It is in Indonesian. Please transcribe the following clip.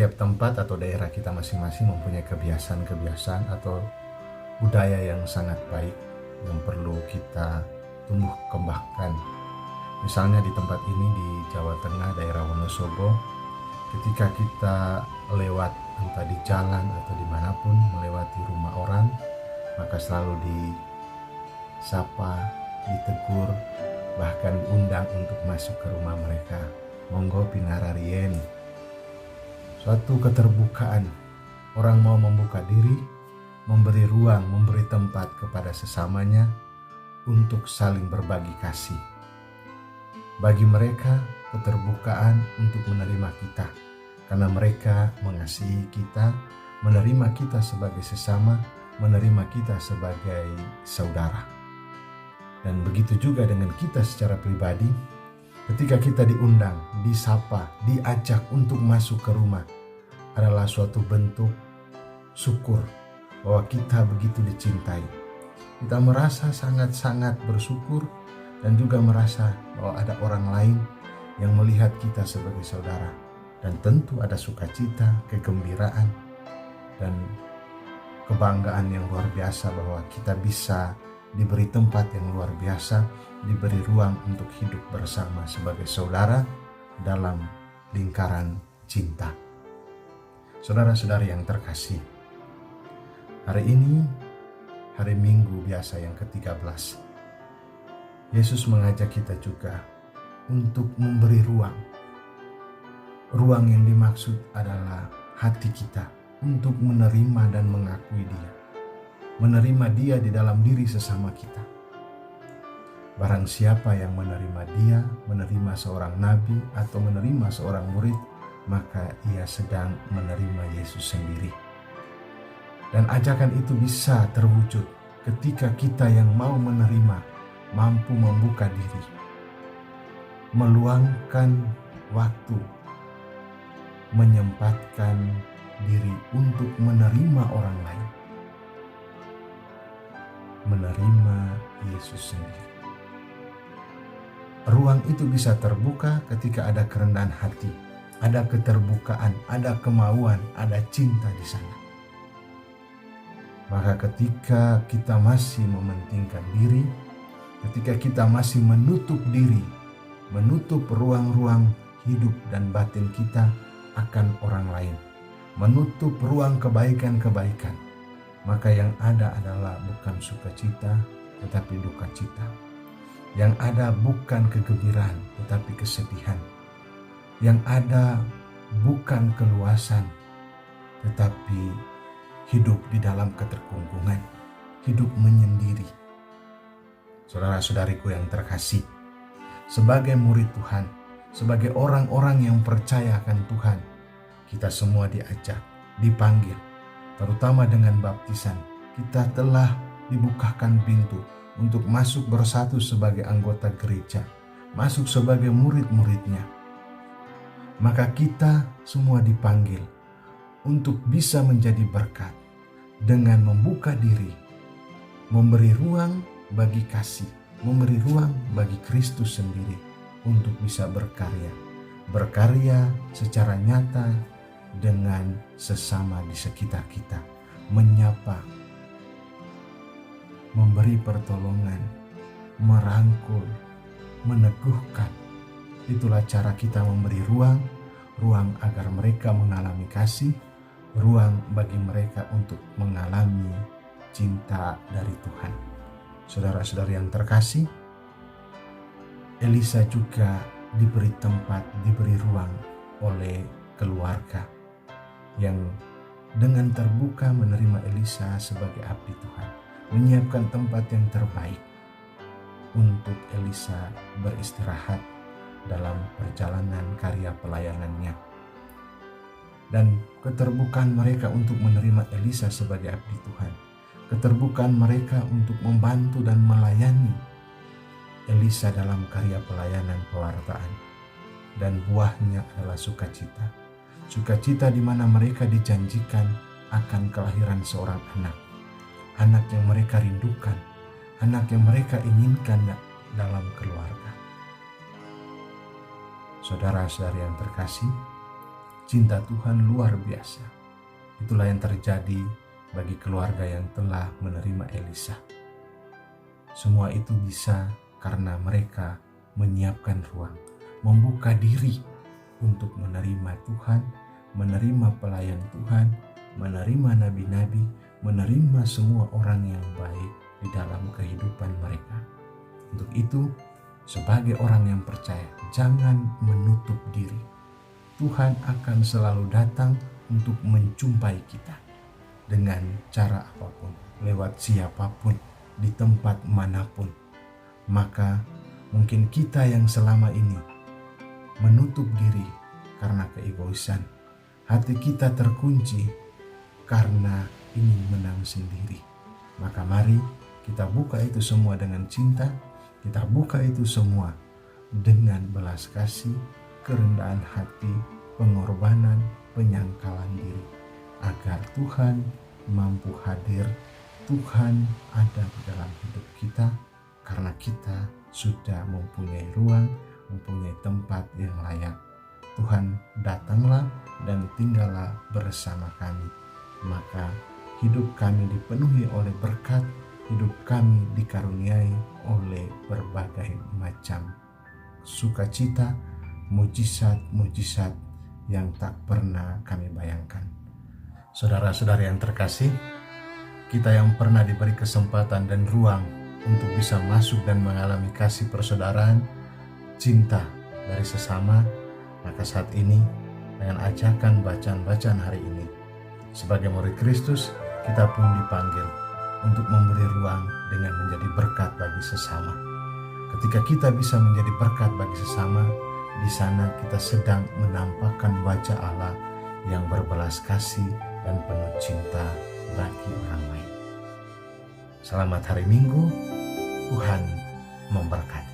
Setiap tempat atau daerah kita masing-masing mempunyai kebiasaan-kebiasaan atau budaya yang sangat baik yang perlu kita tumbuh kembangkan. Misalnya di tempat ini di Jawa Tengah, daerah Wonosobo, ketika kita lewat entah di jalan atau dimanapun melewati rumah orang, maka selalu disapa, ditegur, bahkan diundang untuk masuk ke rumah mereka. Monggo pinararien. Suatu keterbukaan, orang mau membuka diri, memberi ruang, memberi tempat kepada sesamanya untuk saling berbagi kasih. Bagi mereka, keterbukaan untuk menerima kita, karena mereka mengasihi kita, menerima kita sebagai sesama, menerima kita sebagai saudara. Dan begitu juga dengan kita secara pribadi, ketika kita diundang, disapa, diajak untuk masuk ke rumah, adalah suatu bentuk syukur bahwa kita begitu dicintai. Kita merasa sangat-sangat bersyukur dan juga merasa bahwa ada orang lain yang melihat kita sebagai saudara. Dan tentu ada sukacita, kegembiraan, dan kebanggaan yang luar biasa bahwa kita bisa diberi tempat yang luar biasa, diberi ruang untuk hidup bersama sebagai saudara dalam lingkaran cinta. Saudara-saudari yang terkasih, hari ini hari Minggu biasa yang ke-13. Yesus mengajak kita juga untuk memberi ruang. Ruang yang dimaksud adalah hati kita untuk menerima dan mengakui Dia. Menerima Dia di dalam diri sesama kita. Barang siapa yang menerima Dia, menerima seorang nabi atau menerima seorang murid, maka ia sedang menerima Yesus sendiri. Dan ajakan itu bisa terwujud ketika kita yang mau menerima, mampu membuka diri, meluangkan waktu, menyempatkan diri untuk menerima orang lain, menerima Yesus sendiri. Ruang itu bisa terbuka ketika ada kerendahan hati, ada keterbukaan, ada kemauan, ada cinta di sana. Maka ketika kita masih mementingkan diri, ketika kita masih menutup diri, menutup ruang-ruang hidup dan batin kita akan orang lain, menutup ruang kebaikan-kebaikan, maka yang ada adalah bukan sukacita tetapi duka cita. Yang ada bukan kegembiraan tetapi kesedihan. Yang ada bukan keluasan tetapi hidup di dalam keterkungkungan, hidup menyendiri. Saudara-saudariku yang terkasih, sebagai murid Tuhan, sebagai orang-orang yang percaya akan Tuhan, kita semua diajak, dipanggil, terutama dengan baptisan. Kita telah dibukakan pintu untuk masuk bersatu sebagai anggota gereja, masuk sebagai murid-muridnya. Maka kita semua dipanggil untuk bisa menjadi berkat dengan membuka diri, memberi ruang bagi kasih, memberi ruang bagi Kristus sendiri untuk bisa berkarya. Berkarya secara nyata dengan sesama di sekitar kita, menyapa, memberi pertolongan, merangkul, meneguhkan. Itulah cara kita memberi ruang agar mereka mengalami kasih, ruang bagi mereka untuk mengalami cinta dari Tuhan. Saudara-saudari yang terkasih, Elisa juga diberi tempat, diberi ruang oleh keluarga yang dengan terbuka menerima Elisa sebagai abdi Tuhan, menyiapkan tempat yang terbaik untuk Elisa beristirahat dalam perjalanan karya pelayanannya. Dan keterbukaan mereka untuk menerima Elisa sebagai abdi Tuhan, keterbukaan mereka untuk membantu dan melayani Elisa dalam karya pelayanan pewartaan, dan buahnya adalah sukacita. Sukacita di mana mereka dijanjikan akan kelahiran seorang anak yang mereka rindukan, anak yang mereka inginkan dalam keluarga. Saudara-saudari yang terkasih, cinta Tuhan luar biasa. Itulah yang terjadi bagi keluarga yang telah menerima Elisa. Semua itu bisa karena mereka menyiapkan ruang, membuka diri untuk menerima Tuhan, menerima pelayan Tuhan, menerima nabi-nabi, menerima semua orang yang baik di dalam kehidupan mereka. Untuk itu, sebagai orang yang percaya, jangan menutup diri. Tuhan akan selalu datang untuk menjumpai kita dengan cara apapun, lewat siapapun, di tempat manapun. Maka mungkin kita yang selama ini menutup diri karena keegoisan, hati kita terkunci karena ingin menang sendiri. Maka mari kita buka itu semua dengan cinta, kita buka itu semua dengan belas kasih, kerendahan hati, pengorbanan, penyangkalan diri, agar Tuhan mampu hadir, Tuhan ada di dalam hidup kita, karena kita sudah mempunyai ruang, mempunyai tempat yang layak. Tuhan datanglah dan tinggallah bersama kami, maka hidup kami dipenuhi oleh berkat, hidup kami dikaruniai oleh berbagai macam sukacita, mujizat-mujizat yang tak pernah kami bayangkan. Saudara-saudara yang terkasih, kita yang pernah diberi kesempatan dan ruang untuk bisa masuk dan mengalami kasih persaudaraan, cinta dari sesama, maka saat ini dengan ajakan bacaan-bacaan hari ini, sebagai murid Kristus, kita pun dipanggil untuk memberi ruang dengan menjadi berkat bagi sesama. Ketika kita bisa menjadi berkat bagi sesama, di sana kita sedang menampakkan wajah Allah yang berbelas kasih dan penuh cinta bagi orang lain. Selamat hari Minggu, Tuhan memberkati.